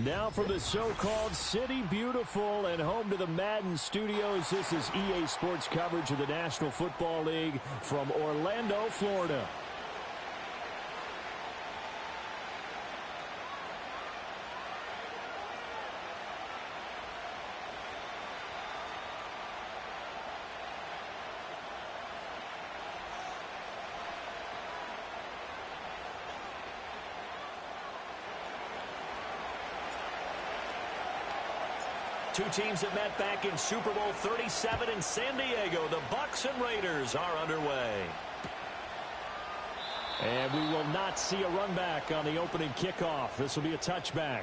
Now from the so-called City Beautiful and home to the Madden Studios, this is EA Sports coverage of the National Football League from Orlando, Florida. Two teams that met back in Super Bowl 37 in San Diego. The Bucs and Raiders are underway. And we will not see a run back on the opening kickoff. This will be a touchback.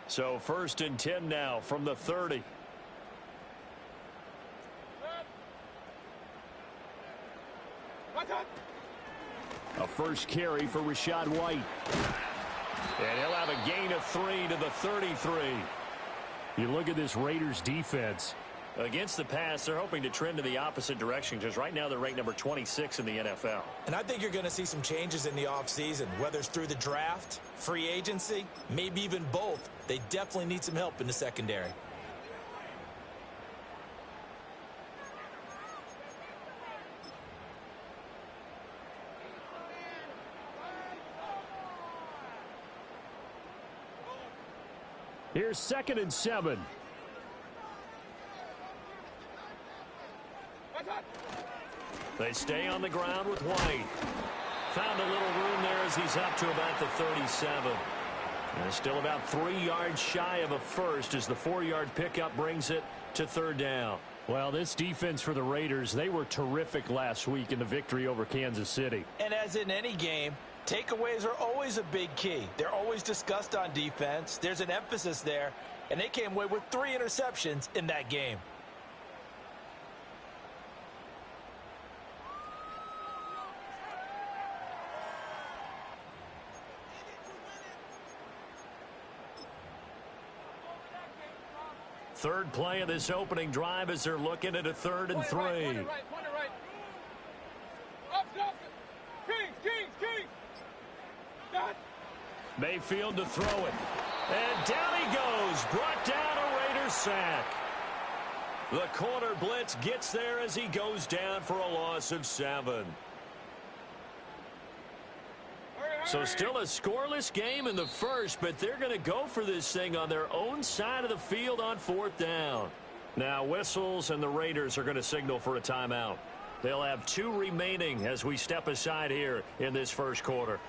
So 1st and 10 now from the 30. A first carry for Rachaad White. And he'll have a gain of 3 to the 33. You look at this Raiders defense. Against the pass, they're hoping to trend in the opposite direction because right now they're ranked number 26 in the NFL. And I think you're going to see some changes in the offseason, whether it's through the draft, free agency, maybe even both. They definitely need some help in the secondary. Here's 2nd and 7. They stay on the ground with White. Found a little room there as he's up to about the 37. And still about 3 yards shy of a first as the 4-yard pickup brings it to 3rd down. Well, this defense for the Raiders, they were terrific last week in the victory over Kansas City. And as in any game, takeaways are always a big key. They're always discussed on defense. There's an emphasis there, and they came away with 3 interceptions in that game. Third play of this opening drive as they're looking at a 3rd and 3. Right. Kings. Mayfield to throw it. And down he goes. Brought down a Raiders sack. The corner blitz gets there as he goes down for a loss of 7. So still a scoreless game in the first, but they're going to go for this thing on their own side of the field on 4th down. Now whistles and the Raiders are going to signal for a timeout. They'll have 2 remaining as we step aside here in this first quarter.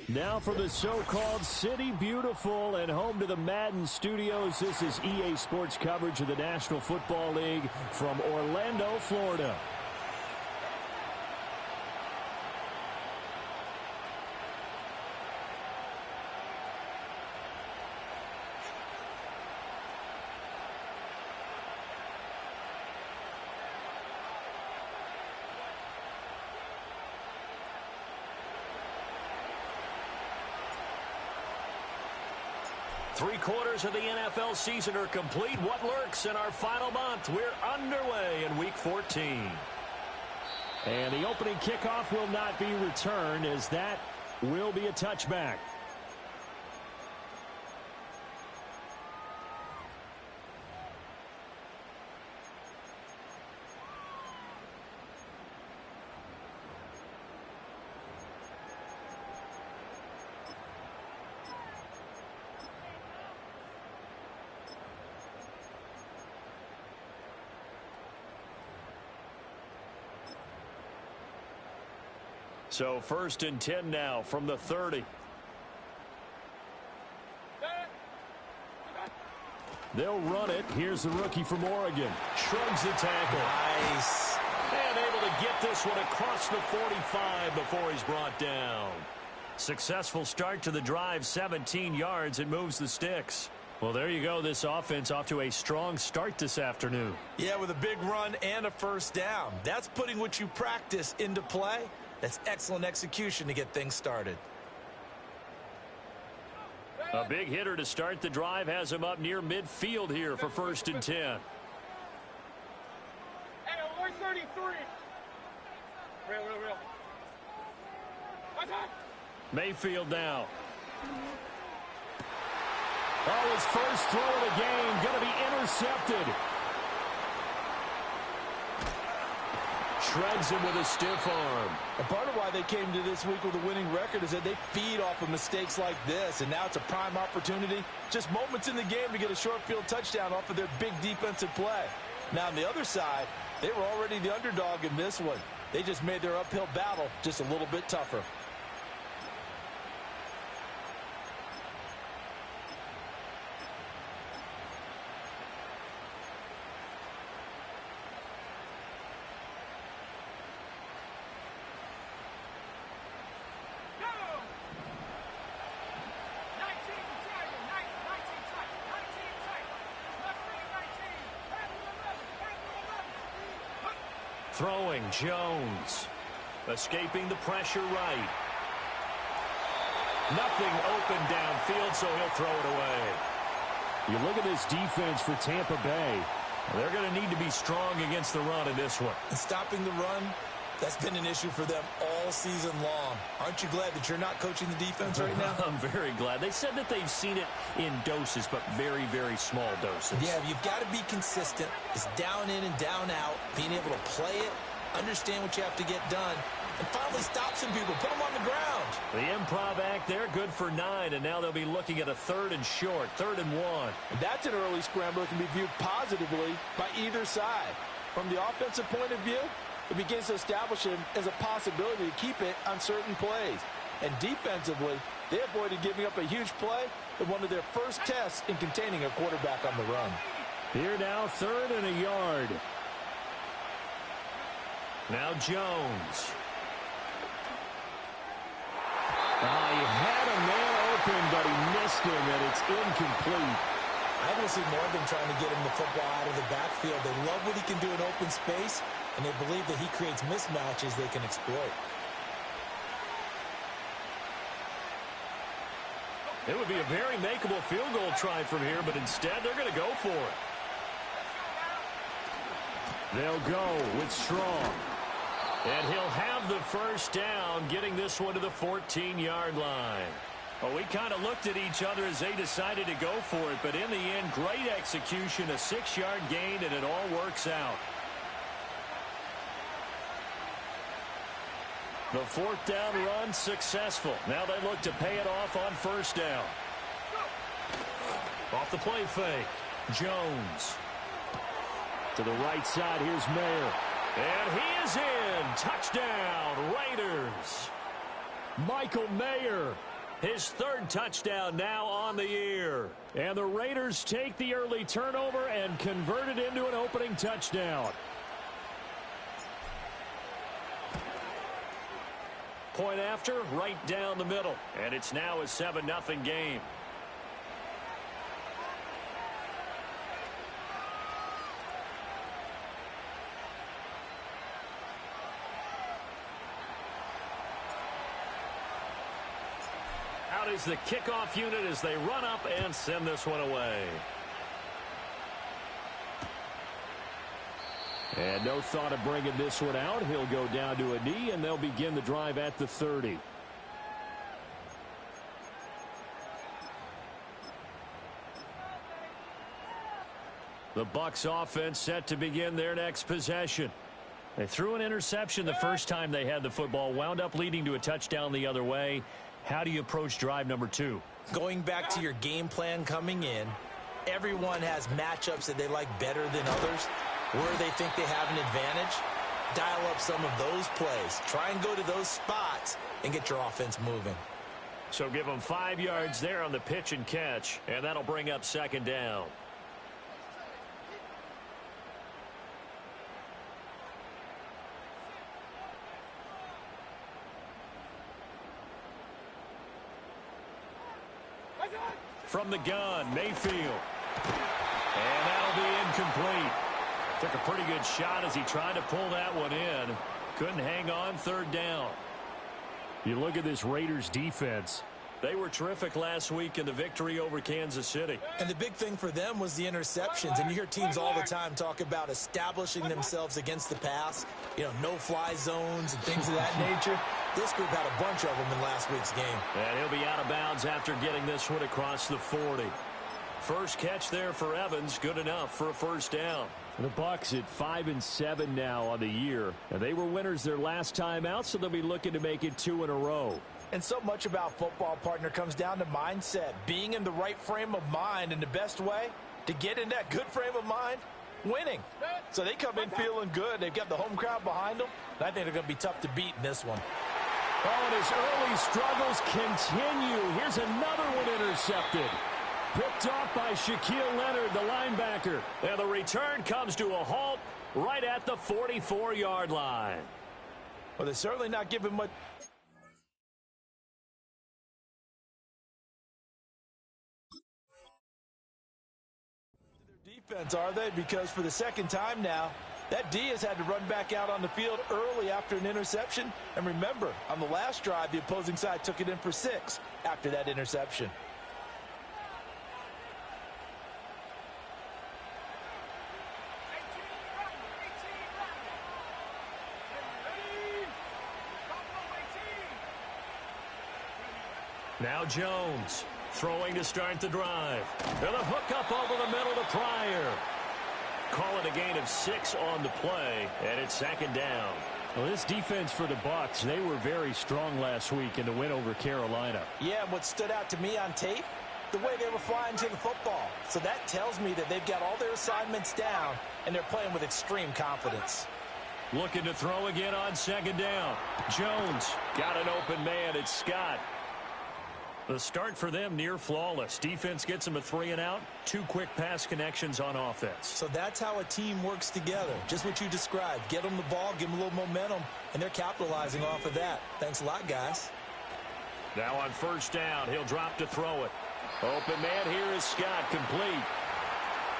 Now from the so-called City Beautiful and home to the Madden Studios, this is EA Sports coverage of the National Football League from Orlando, Florida. Three-quarters of the NFL season are complete. What lurks in our final month? We're underway in Week 14. And the opening kickoff will not be returned, as that will be a touchback. So 1st and 10 now from the 30. They'll run it. Here's the rookie from Oregon. Shrugs the tackle. Nice. And able to get this one across the 45 before he's brought down. Successful start to the drive, 17 yards. It moves the sticks. Well, there you go. This offense off to a strong start this afternoon. Yeah, with a big run and a first down. That's putting what you practice into play. That's excellent execution to get things started. A big hitter to start the drive has him up near midfield here for 1st and 10. Hey, 133. Real. Mayfield now. Oh, his first throw of the game going to be intercepted. Shreds him with a stiff arm. A part of why they came to this week with a winning record is that they feed off of mistakes like this, and now it's a prime opportunity. Just moments in the game to get a short field touchdown off of their big defensive play. Now, on the other side, they were already the underdog in this one. They just made their uphill battle just a little bit tougher. Throwing, Jones. Escaping the pressure right. Nothing open downfield, so he'll throw it away. You look at this defense for Tampa Bay. They're going to need to be strong against the run in this one. And stopping the run, that's been an issue for them all season long. Aren't you glad that you're not coaching the defense right now? I'm very glad. They said that they've seen it in doses, but very, very small doses. Yeah, you've got to be consistent. It's down in and down out, being able to play it, understand what you have to get done, and finally stop some people, put them on the ground. The improv act, they're good for 9, and now they'll be looking at a 3rd and short, 3rd and 1. And that's an early scramble that can be viewed positively by either side. From the offensive point of view, it begins to establish him as a possibility to keep it on certain plays. And defensively, they avoided giving up a huge play in one of their first tests in containing a quarterback on the run. Here now, 3rd and a yard. Now Jones. He had a man open, but he missed him, and it's incomplete. I want to see more of them trying to get him the football out of the backfield. They love what he can do in open space, and they believe that he creates mismatches they can exploit. It would be a very makeable field goal try from here, but instead they're going to go for it. They'll go with Strong. And he'll have the first down, getting this one to the 14-yard line. Well, we kind of looked at each other as they decided to go for it, but in the end, great execution, a 6-yard gain, and it all works out. The 4th down run successful. Now they look to pay it off on 1st down. Off the play fake. Jones. To the right side, here's Mayer. And he is in. Touchdown, Raiders. Michael Mayer His third touchdown now on the year. And the Raiders take the early turnover and convert it into an opening touchdown. Point after, right down the middle. And it's now a 7-0 game. Out is the kickoff unit as they run up and send this one away. And no thought of bringing this one out. He'll go down to a knee, and they'll begin the drive at the 30. The Bucs offense set to begin their next possession. They threw an interception the first time they had the football, wound up leading to a touchdown the other way. How do you approach drive number 2? Going back to your game plan coming in, everyone has matchups that they like better than others, where they think they have an advantage. Dial up some of those plays. Try and go to those spots and get your offense moving. So give them 5 yards there on the pitch and catch, and that'll bring up second down. From the gun, Mayfield. And that'll be incomplete. Took a pretty good shot as he tried to pull that one in. Couldn't hang on, third down. You look at this Raiders defense. They were terrific last week in the victory over Kansas City. And the big thing for them was the interceptions. And you hear teams all the time talk about establishing themselves against the pass. You know, no-fly zones and things of that nature. This group had a bunch of them in last week's game. And he'll be out of bounds after getting this one across the 40. First catch there for Evans, good enough for a first down. The Bucs at 5-7 now on the year. And they were winners their last time out, so they'll be looking to make it 2 in a row. And so much about football, partner, comes down to mindset. Being in the right frame of mind, and the best way to get in that good frame of mind, winning. So they come in feeling good. They've got the home crowd behind them. And I think they're going to be tough to beat in this one. Oh, and his early struggles continue. Here's another one intercepted. Picked off by Shaquille Leonard, the linebacker. And the return comes to a halt right at the 44-yard line. Well, they're certainly not giving much. Defense, are they? Because for the second time now, that D has had to run back out on the field early after an interception. And remember, on the last drive, the opposing side took it in for 6 after that interception. Now Jones throwing to start the drive. And a hook up over the middle to Pryor. Call it a gain of 6 on the play, and it's second down. Well, this defense for the Bucs, they were very strong last week in the win over Carolina. Yeah, and what stood out to me on tape, the way they were flying to the football. So that tells me that they've got all their assignments down, and they're playing with extreme confidence. Looking to throw again on second down. Jones got an open man. It's Scott. The start for them near flawless. Defense gets them a 3-and-out. 2 quick pass connections on offense. So that's how a team works together. Just what you described. Get them the ball, give them a little momentum, and they're capitalizing off of that. Thanks a lot, guys. Now on first down, he'll drop to throw it. Open man here is Scott, complete.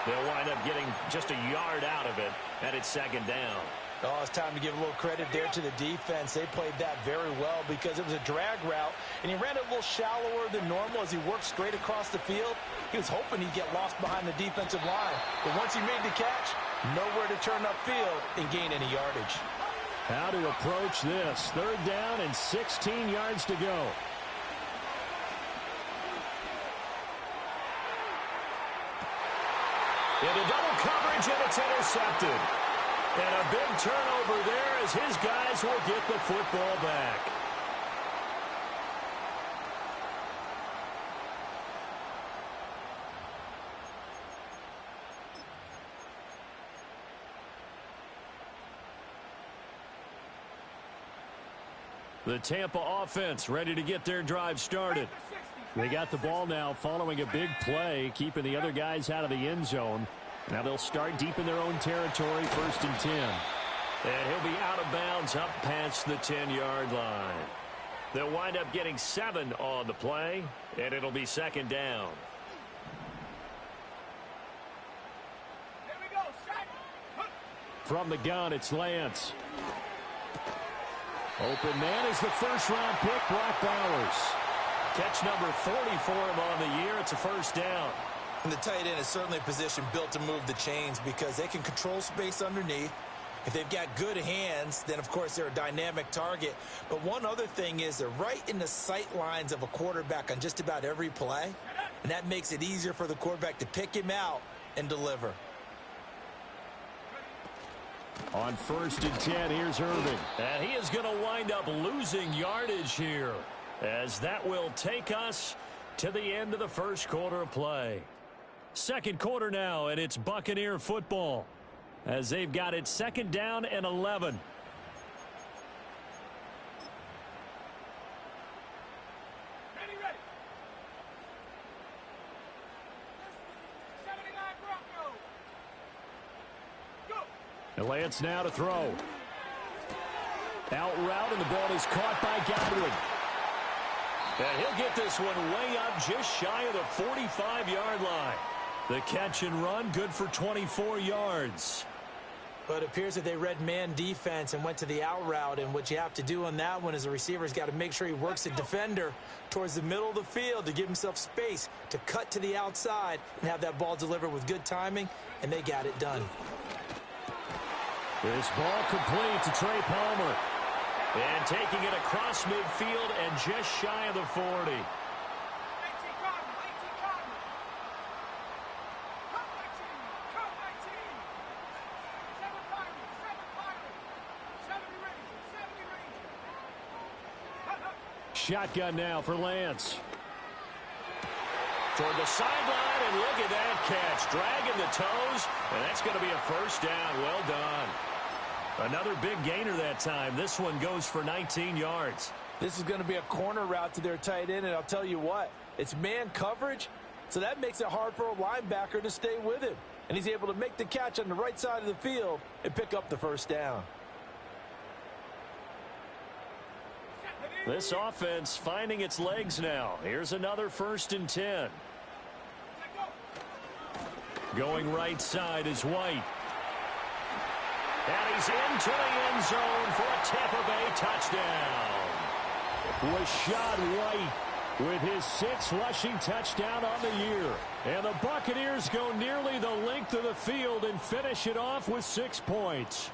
They'll wind up getting just a yard out of it, and it's second down. Oh, it's time to give a little credit there to the defense. They played that very well because it was a drag route, and he ran it a little shallower than normal as he worked straight across the field. He was hoping he'd get lost behind the defensive line, but once he made the catch, nowhere to turn upfield and gain any yardage. How to approach this. Third down and 16 yards to go. Into double coverage, and it's intercepted. And a big turnover there as his guys will get the football back. The Tampa offense ready to get their drive started. They got the ball now following a big play, keeping the other guys out of the end zone. Now they'll start deep in their own territory, 1st and 10. And he'll be out of bounds up past the 10-yard line. They'll wind up getting 7 on the play, and it'll be 2nd down. From the gun, it's Lance. Open man is the first-round pick, Brock Bowers. Catch number 40 for him on the year. It's a 1st down. And the tight end is certainly a position built to move the chains because they can control space underneath. If they've got good hands, then, of course, they're a dynamic target. But one other thing is they're right in the sight lines of a quarterback on just about every play. And that makes it easier for the quarterback to pick him out and deliver. On 1st and 10, here's Irving. And he is going to wind up losing yardage here, as that will take us to the end of the 1st quarter of play. 2nd quarter now, and it's Buccaneer football, as they've got it 2nd down and 11. Ready. 79 Broncos. Go. And Lance now to throw. Out route, and the ball is caught by Godwin. And he'll get this one way up just shy of the 45-yard line. The catch and run, good for 24 yards. But it appears that they read man defense and went to the out route. And what you have to do on that one is the receiver's got to make sure he works the defender towards the middle of the field to give himself space to cut to the outside and have that ball delivered with good timing, and they got it done. This ball complete to Trey Palmer. And taking it across midfield and just shy of the 40. 18 Cardinal. Cut 19. 7 Pirates. 70 Rangers. Shotgun now for Lance. Toward the sideline, and look at that catch. Dragging the toes, and that's going to be a 1st down. Well done. Another big gainer that time. This one goes for 19 yards. This is going to be a corner route to their tight end, and I'll tell you what, it's man coverage, so that makes it hard for a linebacker to stay with him. And he's able to make the catch on the right side of the field and pick up the 1st down. This offense finding its legs now. Here's another 1st and 10. Going right side is White. And he's into the end zone for a Tampa Bay touchdown. Rashad White with his 6th rushing touchdown on the year. And the Buccaneers go nearly the length of the field and finish it off with 6 points.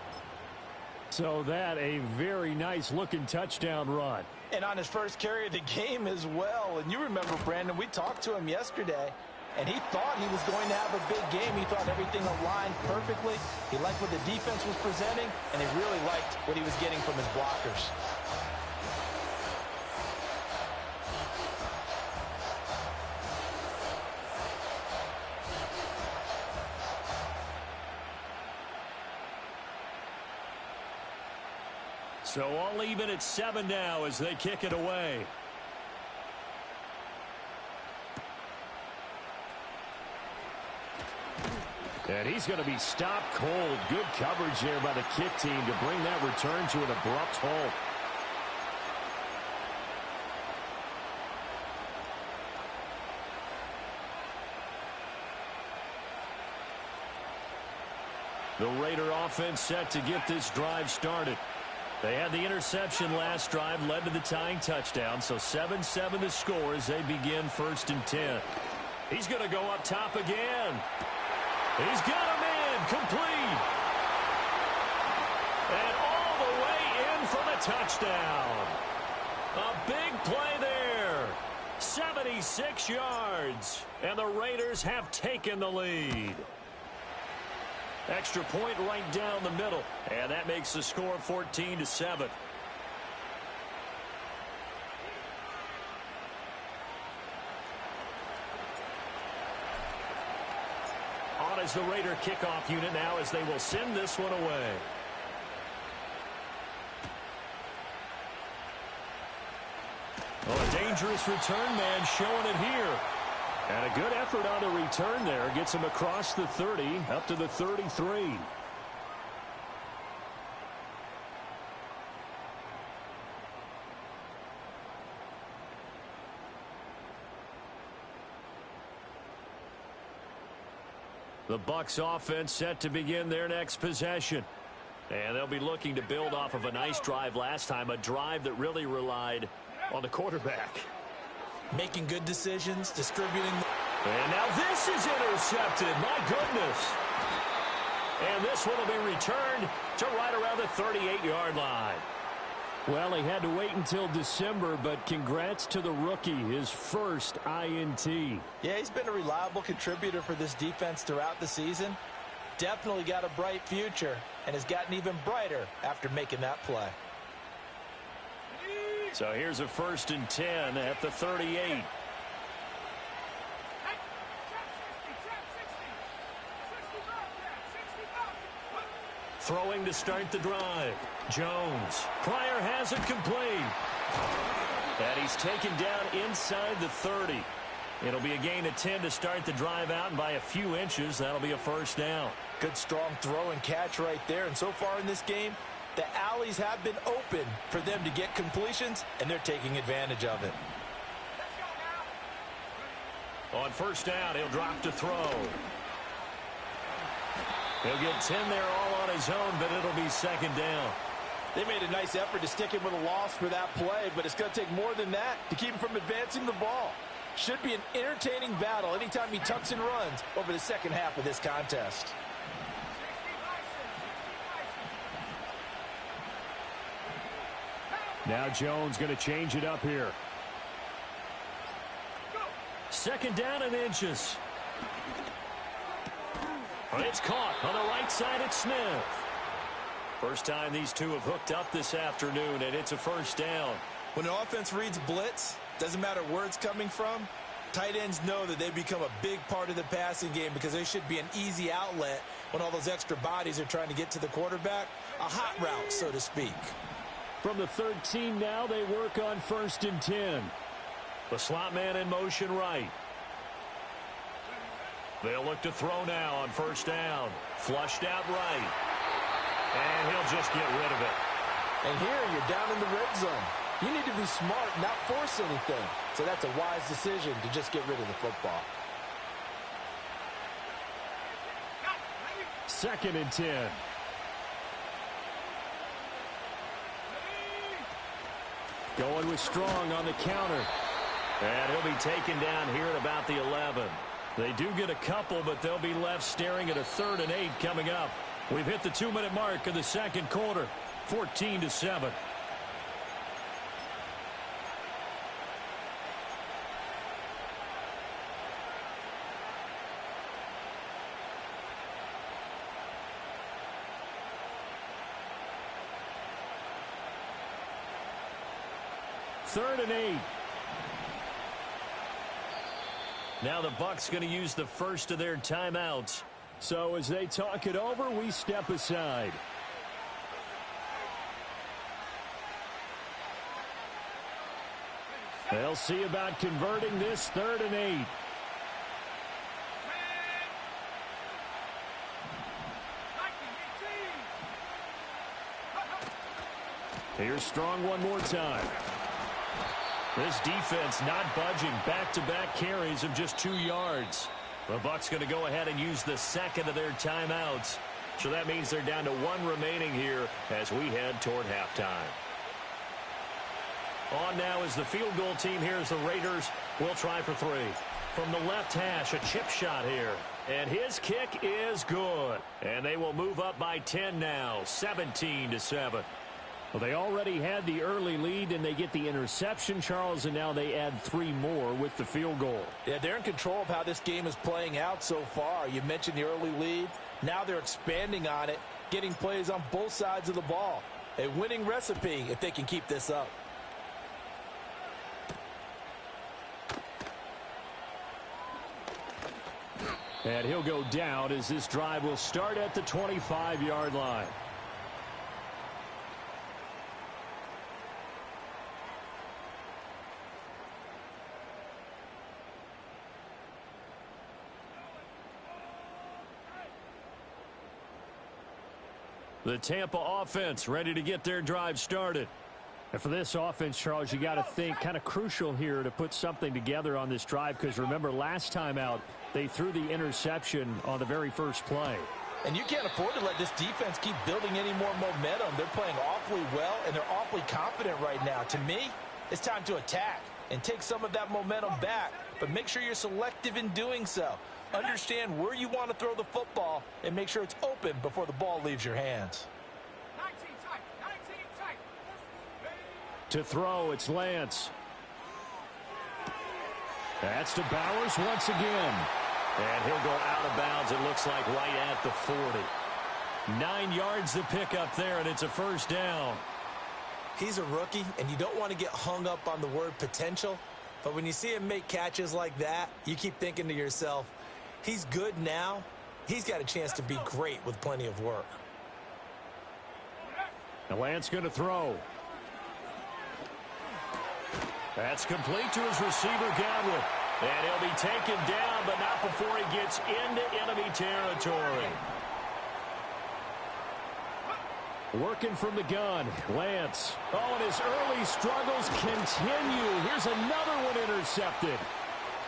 So that a very nice looking touchdown run. And on his first carry of the game as well. And you remember, Brandon, we talked to him yesterday, and he thought he was going to have a big game. He thought everything aligned perfectly. He liked what the defense was presenting, and he really liked what he was getting from his blockers. So all even at 7 now as they kick it away. And he's going to be stopped cold. Good coverage there by the kick team to bring that return to an abrupt halt. The Raider offense set to get this drive started. They had the interception last drive, led to the tying touchdown, so 7-7 to score as they begin 1st and 10. He's going to go up top again. He's got him in, complete. And all the way in for the touchdown. A big play there. 76 yards, and the Raiders have taken the lead. Extra point right down the middle, and that makes the score 14-7. On is the Raider kickoff unit now as they will send this one away. Well, a dangerous return man showing it here. And a good effort on the return there. Gets him across the 30, up to the 33. The Bucs offense set to begin their next possession. And they'll be looking to build off of a nice drive last time, a drive that really relied on the quarterback. Making good decisions, distributing. And now this is intercepted. My goodness. And this one will be returned to right around the 38-yard line. Well, he had to wait until December, but congrats to the rookie, his first INT. Yeah, he's been a reliable contributor for this defense throughout the season. Definitely got a bright future and has gotten even brighter after making that play. So here's a 1st and 10 at the 38. Throwing to start the drive. Jones. Pryor has it complete. And he's taken down inside the 30. It'll be a gain of 10 to start the drive out, and by a few inches, that'll be a 1st down. Good strong throw and catch right there. And so far in this game, the alleys have been open for them to get completions, and they're taking advantage of it. On 1st down, he'll drop to throw. He'll get 10 there all on his own, but it'll be 2nd down. They made a nice effort to stick him with a loss for that play, but it's going to take more than that to keep him from advancing the ball. Should be an entertaining battle anytime he tucks and runs over the second half of this contest. Now Jones going to change it up here. 2nd down and inches. It's caught on the right side at Smith. First time these two have hooked up this afternoon, and it's a 1st down. When an offense reads blitz, doesn't matter where it's coming from, tight ends know that they become a big part of the passing game because they should be an easy outlet when all those extra bodies are trying to get to the quarterback. A hot route, so to speak. From the 13 now, they work on 1st and 10. The slot man in motion right. They'll look to throw now on 1st down. Flushed out right. And he'll just get rid of it. And here you're down in the red zone. You need to be smart, not force anything. So that's a wise decision to just get rid of the football. 2nd and 10. Going with Strong on the counter. And he'll be taken down here at about the 11. They do get a couple, but they'll be left staring at a 3rd and 8 coming up. We've hit the 2-minute mark of the 2nd quarter. 14-7. Third and 8. Now the Bucs going to use the first of their timeouts. So as they talk it over, we step aside. They'll see about converting this 3rd and 8. Here's Strong one more time. This defense not budging. Back-to-back carries of just 2 yards. The Bucs going to go ahead and use the 2nd of their timeouts. So that means they're down to 1 remaining here as we head toward halftime. On now is the field goal team here as the Raiders will try for 3. From the left hash, a chip shot here. And his kick is good. And they will move up by 10 now, 17-7. Well, they already had the early lead, and they get the interception, Charles, and now they add 3 more with the field goal. Yeah, they're in control of how this game is playing out so far. You mentioned the early lead. Now they're expanding on it, getting plays on both sides of the ball. A winning recipe if they can keep this up. And he'll go down as this drive will start at the 25-yard line. The Tampa offense ready to get their drive started. And for this offense, Charles, you got to think kind of crucial here to put something together on this drive, because remember last time out they threw the interception on the very first play. And you can't afford to let this defense keep building any more momentum. They're playing awfully well, and they're awfully confident right now. To me, it's time to attack and take some of that momentum back, but make sure you're selective in doing so. Understand where you want to throw the football and make sure it's open before the ball leaves your hands. 19 tight, 19 tight. To throw, it's Lance. That's to Bowers once again. And he'll go out of bounds, it looks like, right at the 40. 9 yards to pick up there, and it's a first down. He's a rookie, and you don't want to get hung up on the word potential. But when you see him make catches like that, you keep thinking to yourself, he's good now. He's got a chance to be great with plenty of work. And Lance going to throw. That's complete to his receiver, Godwin. And he'll be taken down, but not before he gets into enemy territory. Working from the gun, Lance. Oh, and his early struggles continue. Here's another one intercepted.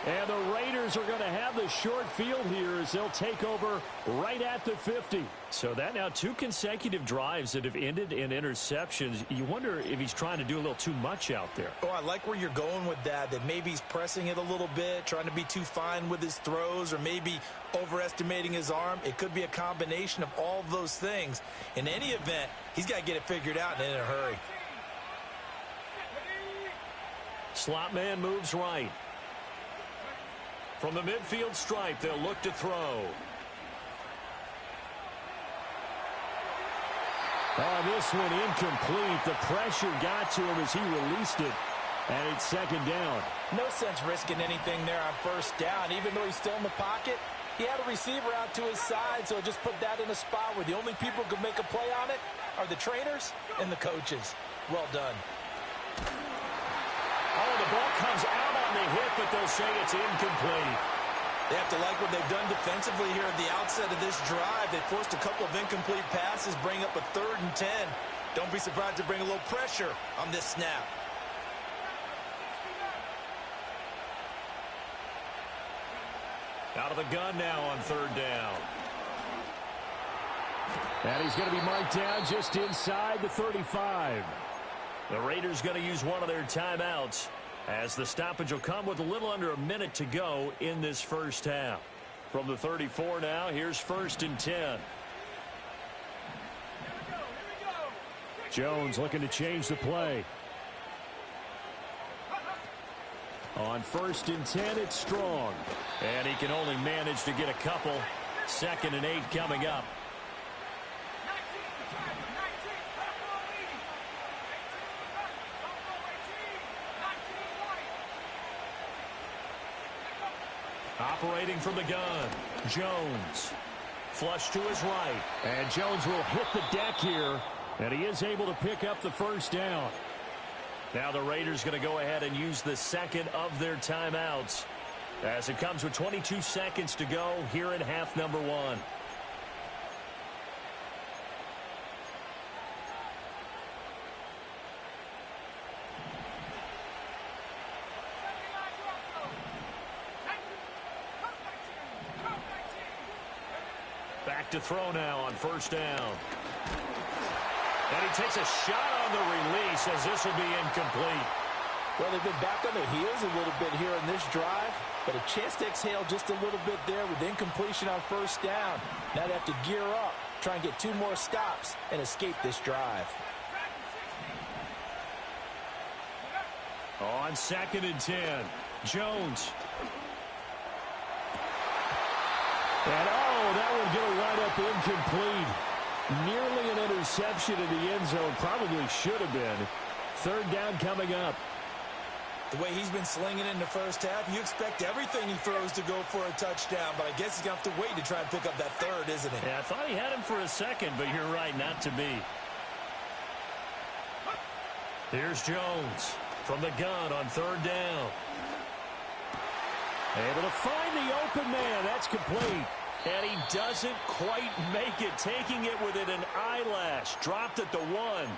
And the Raiders are going to have the short field here as they'll take over right at the 50. So that now 2 consecutive drives that have ended in interceptions. You wonder if he's trying to do a little too much out there. Oh, I like where you're going with that maybe he's pressing it a little bit, trying to be too fine with his throws, or maybe overestimating his arm. It could be a combination of all of those things. In any event, he's got to get it figured out and in a hurry. Slot man moves right. From the midfield stripe, they'll look to throw. Oh, this one incomplete. The pressure got to him as he released it. And it's second down. No sense risking anything there on first down. Even though he's still in the pocket, he had a receiver out to his side, so just put that in a spot where the only people who could make a play on it are the trainers and the coaches. Well done. Oh, the ball comes out on the hit, but they'll say it's incomplete. They have to like what they've done defensively here at the outset of this drive. They forced a couple of incomplete passes, bring up a 3rd and 10. Don't be surprised to bring a little pressure on this snap. Out of the gun now on 3rd down. And he's going to be marked down just inside the 35. The Raiders going to use one of their timeouts, as the stoppage will come with a little under a minute to go in this first half. From the 34 now, here's 1st and 10. Jones looking to change the play. On 1st and 10, it's Strong. And he can only manage to get a couple. 2nd and 8 coming up. Operating from the gun, Jones. Flush to his right. And Jones will hit the deck here, and he is able to pick up the first down. Now the Raiders going to go ahead and use the 2nd of their timeouts, as it comes with 22 seconds to go here in half number 1. Back to throw now on 1st down. And he takes a shot on the release, as this will be incomplete. Well, they've been back on their heels a little bit here in this drive, but a chance to exhale just a little bit there with incompletion on 1st down. Now they have to gear up, try and get 2 more stops, and escape this drive. On 2nd and 10, Jones. And that one going to wind up incomplete. Nearly an interception in the end zone. Probably should have been. 3rd down coming up. The way he's been slinging in the first half, you expect everything he throws to go for a touchdown, but I guess he's going to have to wait to try and pick up that 3rd, isn't he? Yeah, I thought he had him for a second, but you're right, not to be. Here's Jones from the gun on 3rd down. Able to find the open man. That's complete. And he doesn't quite make it, taking it within an eyelash. Dropped at the 1.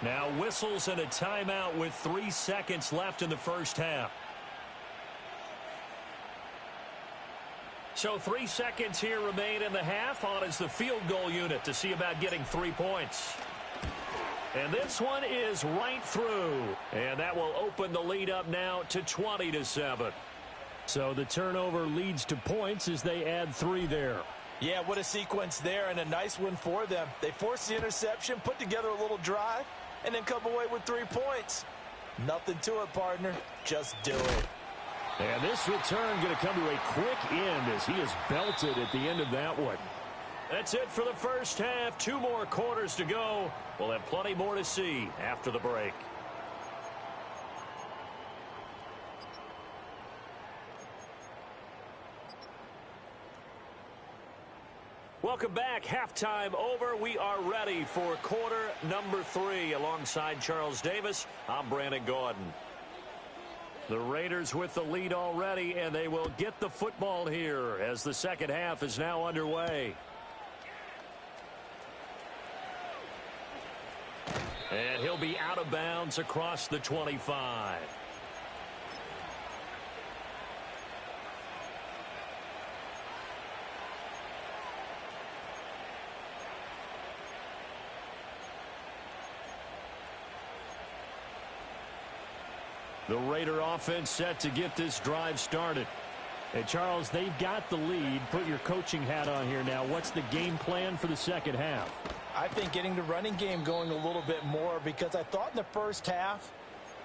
Now whistles and a timeout with 3 seconds left in the first half. So 3 seconds here remain in the half. On is the field goal unit to see about getting 3 points. And this one is right through. And that will open the lead up now to 20-7. So the turnover leads to points as they add 3 there. Yeah, what a sequence there, and a nice one for them. They forced the interception, put together a little drive, and then come away with 3 points. Nothing to it, partner. Just do it. And this return going to come to a quick end as he is belted at the end of that one. That's it for the first half. 2 more quarters to go. We'll have plenty more to see after the break. Welcome back. Halftime over. We are ready for quarter number 3. Alongside Charles Davis, I'm Brandon Gaudin. The Raiders with the lead already, and they will get the football here as the second half is now underway. And he'll be out of bounds across the 25. The Raider offense set to get this drive started. Hey, Charles, they've got the lead. Put your coaching hat on here now. What's the game plan for the second half? I think getting the running game going a little bit more, because I thought in the first half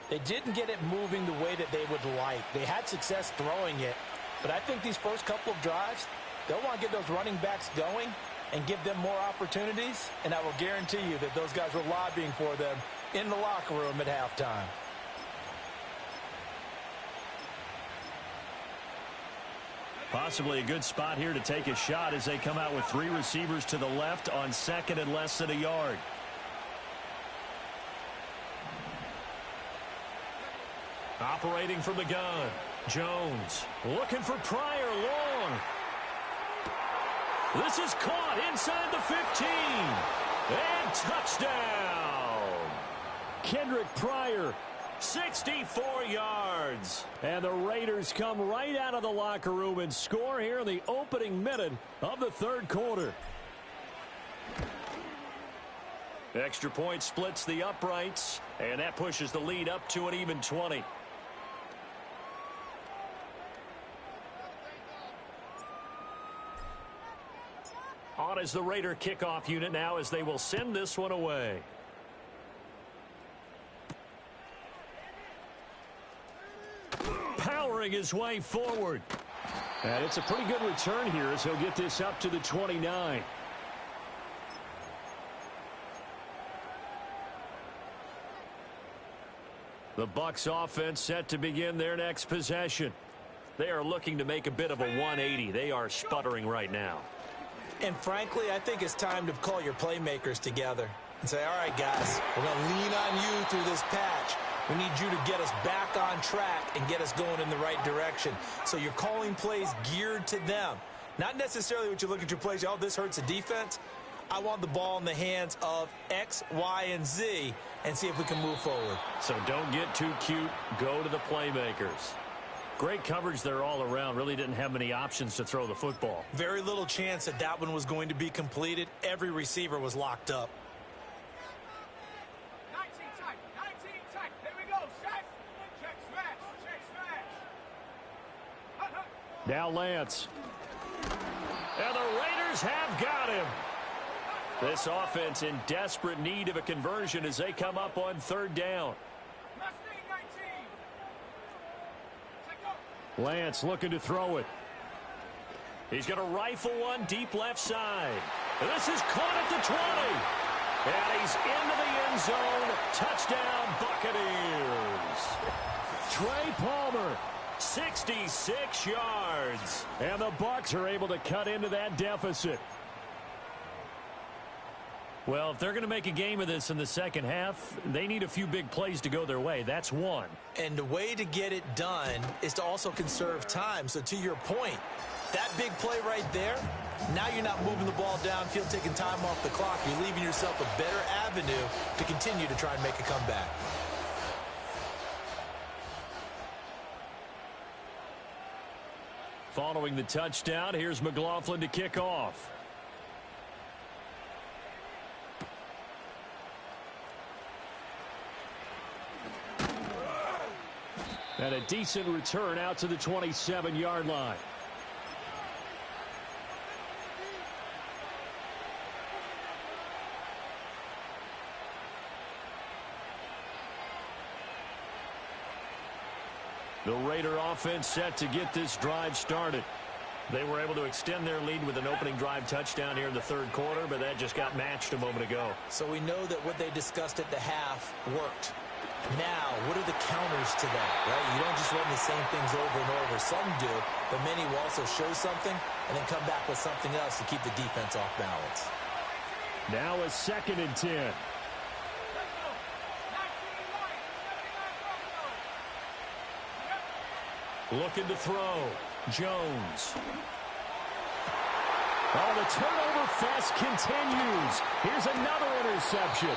they didn't get it moving the way that they would like. They had success throwing it, but I think these first couple of drives, they'll want to get those running backs going and give them more opportunities, and I will guarantee you that those guys were lobbying for them in the locker room at halftime. Possibly a good spot here to take a shot as they come out with 3 receivers to the left on second and less than a yard. Operating from the gun, Jones looking for Pryor long. This is caught inside the 15. And touchdown. Kendrick Pryor. 64 yards. And the Raiders come right out of the locker room and score here in the opening minute of the third quarter. Extra point splits the uprights, and that pushes the lead up to an even 20. On is the Raider kickoff unit now as they will send this one away. Powering his way forward. And it's a pretty good return here as he'll get this up to the 29. The Bucs offense set to begin their next possession. They are looking to make a bit of a 180. They are sputtering right now. And frankly, I think it's time to call your playmakers together and say, all right, guys, we're going to lean on you through this patch. We need you to get us back on track and get us going in the right direction. So you're calling plays geared to them. Not necessarily what you look at your plays, oh, this hurts the defense. I want the ball in the hands of X, Y, and Z and see if we can move forward. So don't get too cute. Go to the playmakers. Great coverage there all around. Really didn't have many options to throw the football. Very little chance that that one was going to be completed. Every receiver was locked up. 19 tight, 19 tight. Here we go. Set. Check smash. Check smash. Now Lance. And the Raiders have got him. This offense in desperate need of a conversion as they come up on third down. Mustang 19. Check go. Lance looking to throw it. He's going to rifle one deep left side. And this is caught at the 20. And he's into the end zone. Touchdown, Buccaneers. Trey Palmer. 66 yards. And the Bucs are able to cut into that deficit. Well, if they're going to make a game of this in the second half, they need a few big plays to go their way. That's one. And the way to get it done is to also conserve time. So to your point, that big play right there, Now you're not moving the ball downfield, taking time off the clock. You're leaving yourself a better avenue to continue to try and make a comeback. Following the touchdown, here's McLaughlin to kick off. And a decent return out to the 27-yard line. The Raider offense set to get this drive started. They were able to extend their lead with an opening drive touchdown here in the third quarter, but that just got matched a moment ago. So we know that what they discussed at the half worked. Now, what are the counters to that, right? You don't just run the same things over and over. Some do, but many will also show something and then come back with something else to keep the defense off balance. Now a 2nd and 10. Looking to throw. Jones. Oh, the turnover fest continues. Here's another interception.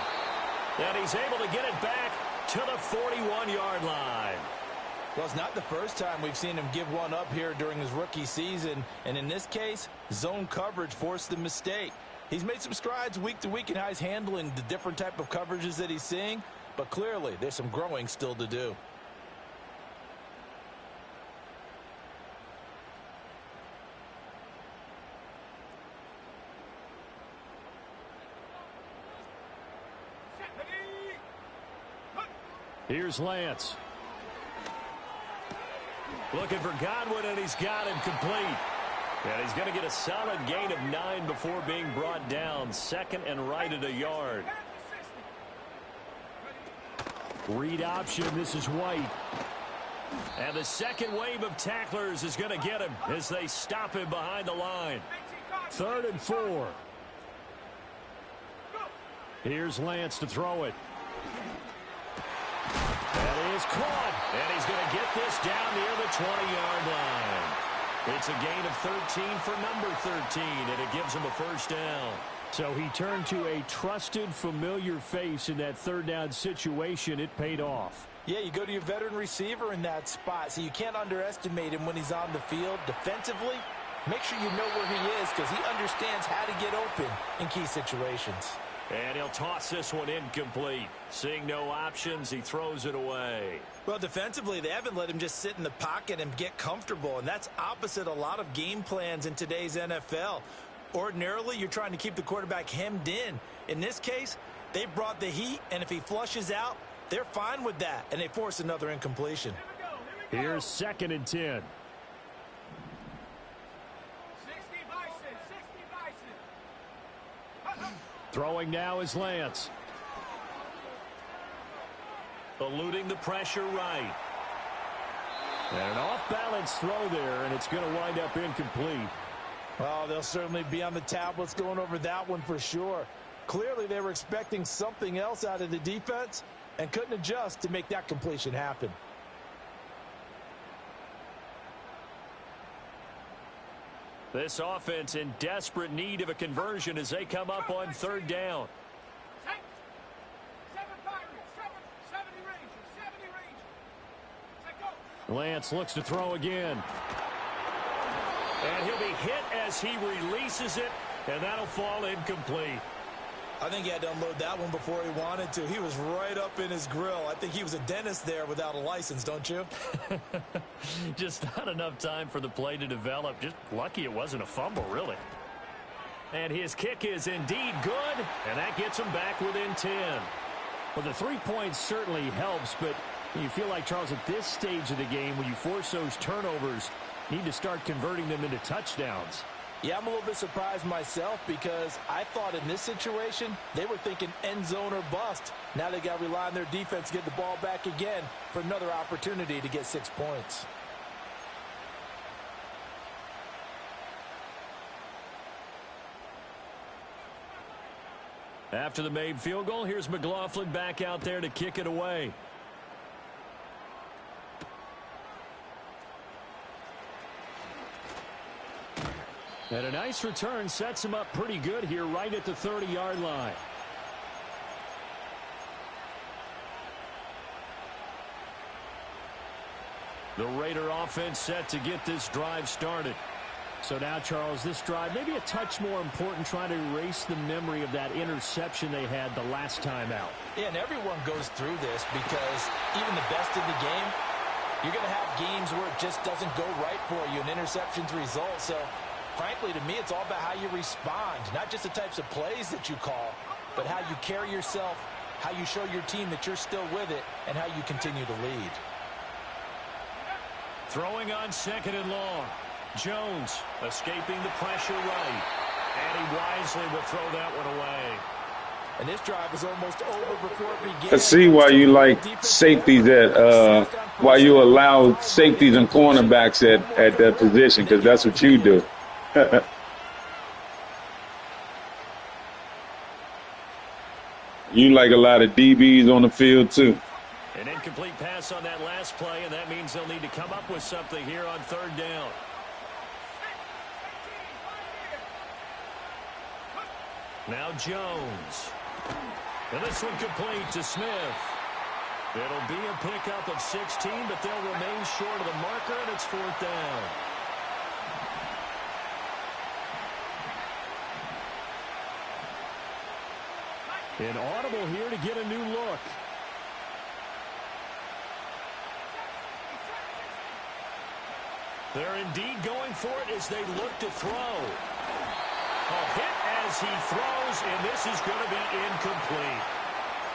And he's able to get it back to the 41-yard line. Well, it's not the first time we've seen him give one up here during his rookie season. And in this case, zone coverage forced the mistake. He's made some strides week to week in how he's handling the different type of coverages that he's seeing. But clearly, there's some growing still to do. Here's Lance. Looking for Godwin, and he's got him complete. And he's going to get a solid gain of 9 before being brought down. 2nd and right at a yard. Read option. This is White. And the second wave of tacklers is going to get him as they stop him behind the line. 3rd and 4. Here's Lance to throw it. That is caught. And he's going to get this down near the 20-yard line. It's a gain of 13 for number 13, and it gives him a first down. So he turned to a trusted, familiar face in that 3rd down situation. It paid off. Yeah, you go to your veteran receiver in that spot, so you can't underestimate him when he's on the field. Defensively, make sure you know where he is because he understands how to get open in key situations. And he'll toss this one incomplete. Seeing no options, he throws it away. Well, defensively, they haven't let him just sit in the pocket and get comfortable, and that's opposite a lot of game plans in today's NFL. Ordinarily, you're trying to keep the quarterback hemmed in. In this case, they brought the heat, and if he flushes out, they're fine with that, and they force another incompletion. Here's 2nd and 10. Throwing now is Lance. Eluding the pressure right. And an off-balance throw there, and it's going to wind up incomplete. Oh, they'll certainly be on the tablets going over that one for sure. Clearly, they were expecting something else out of the defense and couldn't adjust to make that completion happen. This offense in desperate need of a conversion as they come up on 3rd down. Lance looks to throw again. And he'll be hit as he releases it, and that'll fall incomplete. I think he had to unload that one before he wanted to. He was right up in his grill. I think he was a dentist there without a license, don't you? Just not enough time for the play to develop. Just lucky it wasn't a fumble, really. And his kick is indeed good, and that gets him back within 10. Well, the 3 points certainly helps, but you feel like, Charles, at this stage of the game, when you force those turnovers, you need to start converting them into touchdowns. Yeah, I'm a little bit surprised myself because I thought in this situation they were thinking end zone or bust. Now they got to rely on their defense to get the ball back again for another opportunity to get 6 points. After the made field goal, here's McLaughlin back out there to kick it away. And a nice return sets him up pretty good here right at the 30-yard line. The Raider offense set to get this drive started. So now, Charles, this drive maybe a touch more important, trying to erase the memory of that interception they had the last time out. Yeah, and everyone goes through this because even the best in the game, you're going to have games where it just doesn't go right for you, and interceptions result. So, frankly, to me, it's all about how you respond, not just the types of plays that you call, but how you carry yourself, how you show your team that you're still with it, and how you continue to lead. Throwing on 2nd and long. Jones escaping the pressure right. And he wisely will throw that one away. And this drive is almost over before it began. Let's see why you like safeties why you allow safeties and cornerbacks at that position, because that's what you do. You like a lot of DBs on the field, too. An incomplete pass on that last play, and that means they'll need to come up with something here on 3rd down. Now Jones. And this one complete to Smith. It'll be a pickup of 16, but they'll remain short of the marker, and it's 4th down. An audible here to get a new look. They're indeed going for it as they look to throw. A hit as he throws, and this is going to be incomplete.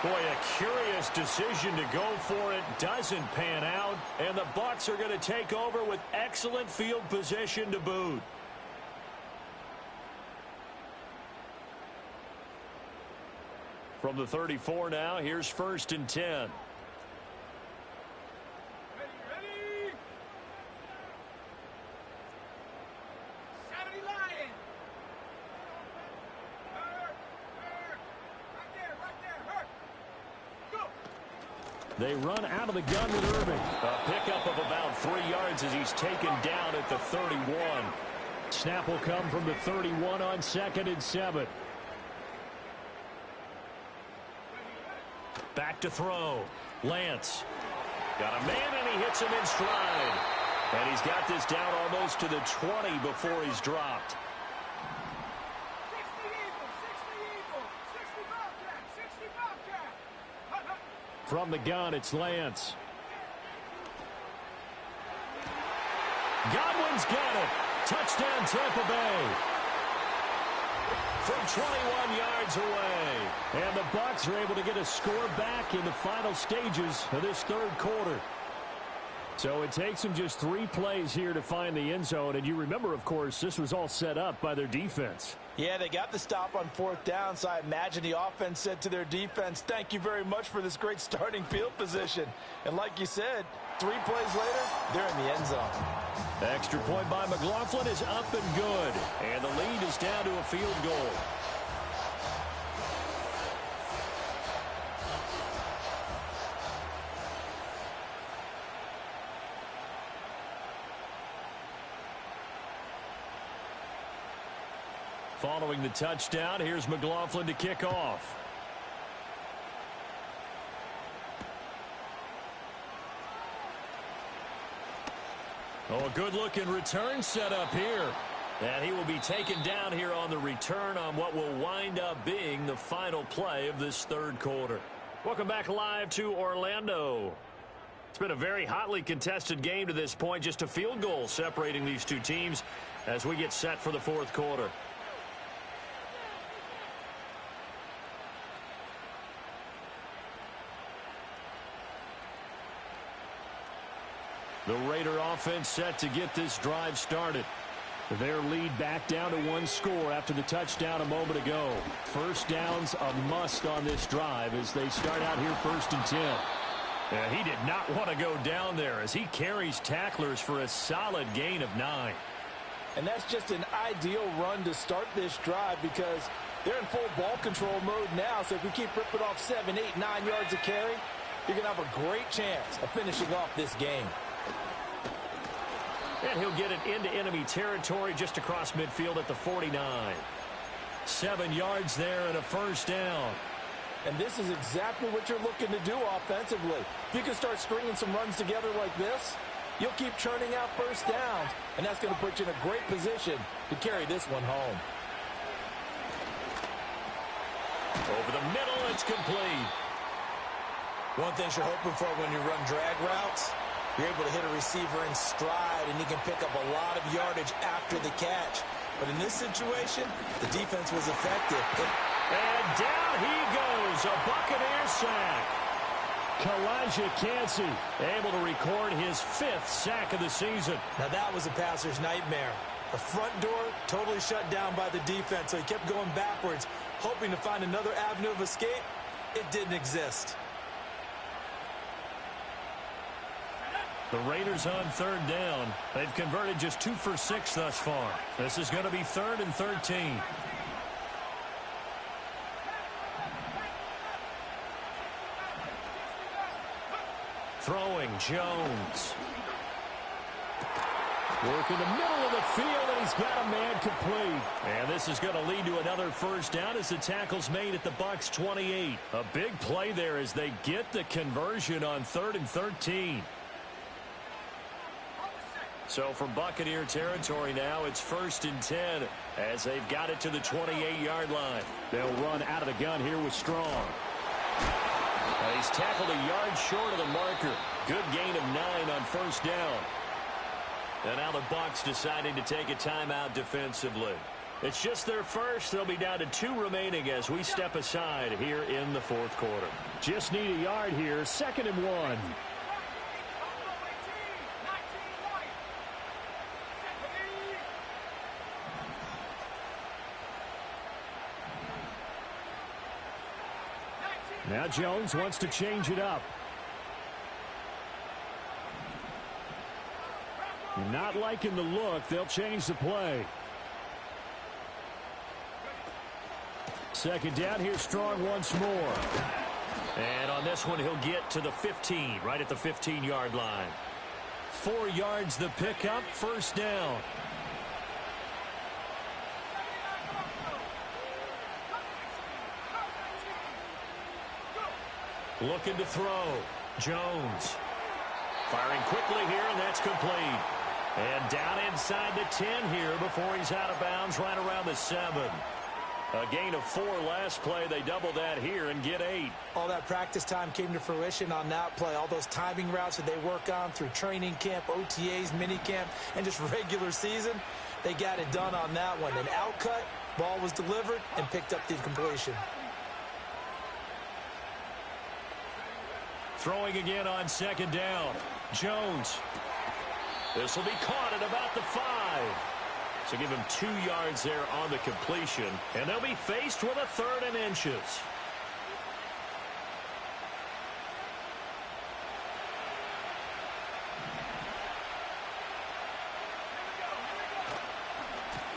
Boy, a curious decision to go for it. Doesn't pan out, and the Bucs are going to take over with excellent field position to boot. From the 34 now, here's 1st and 10. They run out of the gun with Irving. A pickup of about 3 yards as he's taken down at the 31. Snap will come from the 31 on 2nd and 7. Back to throw. Lance. Got a man, and he hits him in stride. And he's got this down almost to the 20 before he's dropped. From the gun, it's Lance. Godwin's got it. Touchdown, Tampa Bay. From 21 yards away. And the Bucs are able to get a score back in the final stages of this 3rd quarter. So it takes them just 3 plays here to find the end zone. And you remember, of course, this was all set up by their defense. Yeah, they got the stop on 4th down, so I imagine the offense said to their defense, thank you very much for this great starting field position. And like you said, 3 plays later, they're in the end zone. Extra point by McLaughlin is up and good. And the lead is down to a field goal. Following the touchdown, here's McLaughlin to kick off. Oh, a good-looking return set up here. And he will be taken down here on the return on what will wind up being the final play of this 3rd quarter. Welcome back live to Orlando. It's been a very hotly contested game to this point. Just a field goal separating these two teams as we get set for the 4th quarter. The Raider offense set to get this drive started. Their lead back down to 1 score after the touchdown a moment ago. 1st down's a must on this drive as they start out here 1st and 10. Yeah, he did not want to go down there as he carries tacklers for a solid gain of 9. And that's just an ideal run to start this drive because they're in full ball control mode now. So if we keep ripping off 7, 8, 9 yards of carry, you're going to have a great chance of finishing off this game. And he'll get it into enemy territory just across midfield at the 49. 7 yards there and a first down. And this is exactly what you're looking to do offensively. If you can start stringing some runs together like this, you'll keep churning out first downs, and that's going to put you in a great position to carry this one home. Over the middle, it's complete. One thing you're hoping for when you run drag routes, you're able to hit a receiver in stride, and he can pick up a lot of yardage after the catch. But in this situation, the defense was effective. And down he goes, a Buccaneer sack. Kalijah Kancey able to record his 5th sack of the season. Now that was a passer's nightmare. The front door totally shut down by the defense, so he kept going backwards, hoping to find another avenue of escape. It didn't exist. The Raiders on 3rd down. They've converted just 2 for 6 thus far. This is going to be 3rd and 13. Throwing, Jones. Working the middle of the field, and he's got a man complete. And this is going to lead to another first down as the tackle's made at the Bucs 28. A big play there as they get the conversion on 3rd and 13. So from Buccaneer territory now, it's 1st and 10 as they've got it to the 28-yard line. They'll run out of the gun here with Strong. He's tackled a yard short of the marker. Good gain of 9 on first down. And now the Bucs deciding to take a timeout defensively. It's just their first. They'll be down to 2 remaining as we step aside here in the 4th quarter. Just need a yard here. 2nd and 1. Now Jones wants to change it up. Not liking the look. They'll change the play. 2nd down. Here's Strong once more. And on this one, he'll get to the 15, right at the 15-yard line. 4 yards the pickup. First down. Looking to throw. Jones. Firing quickly here, and that's complete. And down inside the 10 here before he's out of bounds right around the 7. A gain of 4 last play. They double that here and get 8. All that practice time came to fruition on that play. All those timing routes that they work on through training camp, OTAs, minicamp, and just regular season, they got it done on that one. An outcut, ball was delivered, and picked up the completion. Throwing again on 2nd down. Jones. This will be caught at about the 5. So give him 2 yards there on the completion. And they'll be faced with a 3rd and inches.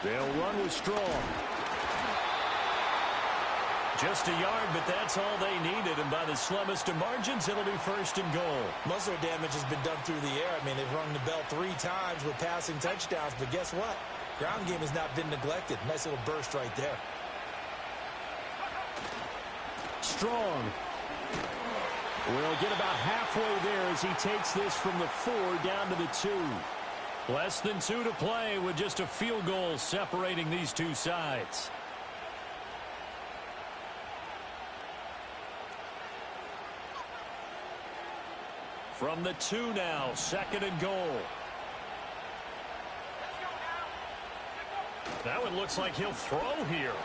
They'll run with Strong. Just a yard, but that's all they needed. And by the slimmest of margins, it'll be 1st and goal. Most of their damage has been done through the air. I mean, they've rung the bell 3 times with passing touchdowns. But guess what? Ground game has not been neglected. Nice little burst right there. Strong will get about halfway there as he takes this from the 4 down to the 2. Less than 2 to play with just a field goal separating these two sides. From the 2 now, 2nd and goal. That one looks like he'll throw here.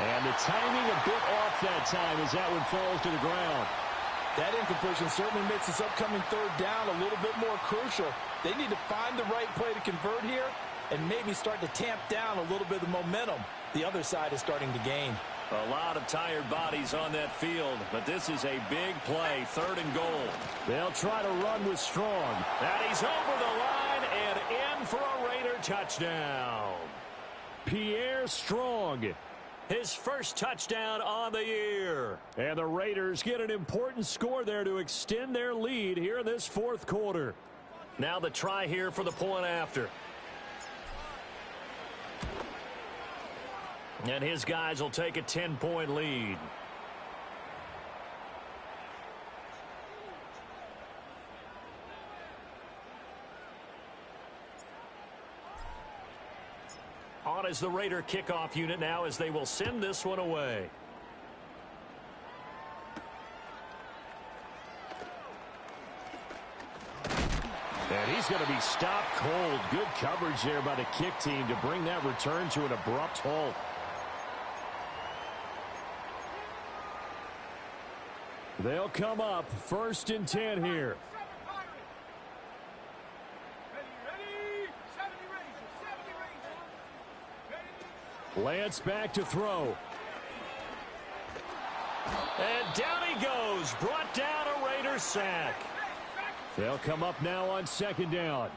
And the timing a bit off that time as that one falls to the ground. That incompletion certainly makes this upcoming 3rd down a little bit more crucial. They need to find the right play to convert here and maybe start to tamp down a little bit of momentum the other side is starting to gain. A lot of tired bodies on that field, but this is a big play, 3rd and goal. They'll try to run with Strong. And he's over the line and in for a Raider touchdown. Pierre Strong, his first touchdown on the year. And the Raiders get an important score there to extend their lead here in this 4th quarter. Now the try here for the point after. And his guys will take a 10-point lead. On is the Raider kickoff unit now as they will send this one away. And he's going to be stopped cold. Good coverage there by the kick team to bring that return to an abrupt halt. They'll come up 1st and 10 here. Lance back to throw. And down he goes. Brought down a Raider sack. They'll come up now on 2nd down.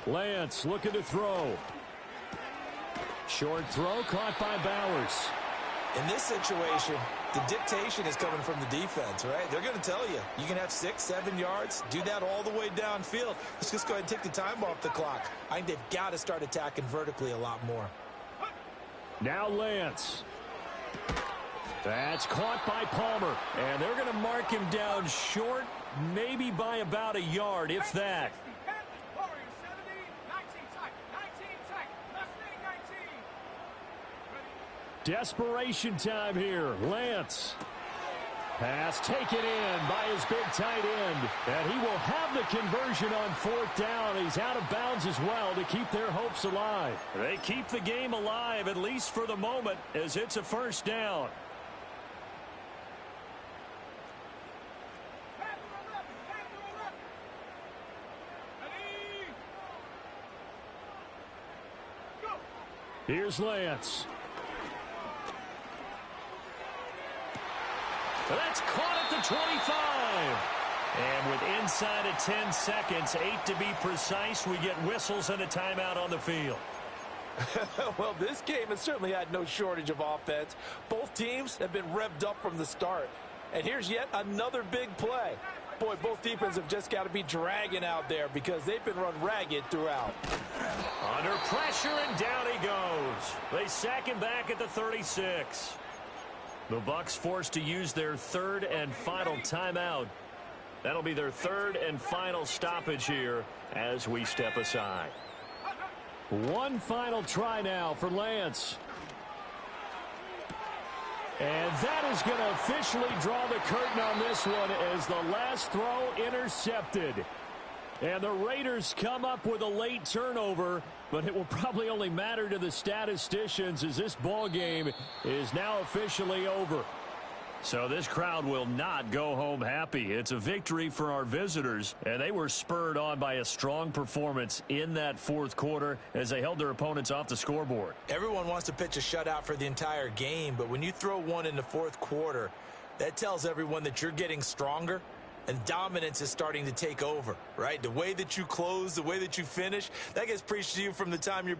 Lance looking to throw. Short throw caught by Bowers. In this situation, the dictation is coming from the defense, right? They're going to tell you, you can have 6, 7 yards, do that all the way downfield. Let's just go ahead and take the time off the clock. I think they've got to start attacking vertically a lot more. Now Lance. That's caught by Palmer. And they're going to mark him down short, maybe by about a yard, if that. Desperation time here. Lance. Pass taken in by his big tight end. And he will have the conversion on 4th down. He's out of bounds as well to keep their hopes alive. They keep the game alive, at least for the moment, as it's a 1st down. Here's Lance. That's caught at the 25. And with inside of 10 seconds, 8 to be precise, we get whistles and a timeout on the field. Well, this game has certainly had no shortage of offense. Both teams have been revved up from the start. And here's yet another big play. Boy, both defenses have just got to be dragging out there because they've been run ragged throughout. Under pressure, and down he goes. They sack him back at the 36. The Bucs forced to use their 3rd and final timeout. That'll be their 3rd and final stoppage here as we step aside. One final try now for Lance. And that is going to officially draw the curtain on this one as the last throw intercepted. And the Raiders come up with a late turnover, but it will probably only matter to the statisticians as this ball game is now officially over. So this crowd will not go home happy. It's a victory for our visitors, and they were spurred on by a strong performance in that 4th quarter as they held their opponents off the scoreboard. Everyone wants to pitch a shutout for the entire game, but when you throw one in the 4th quarter, that tells everyone that you're getting stronger and dominance is starting to take over, right? The way that you close, the way that you finish, that gets preached to you from the time you're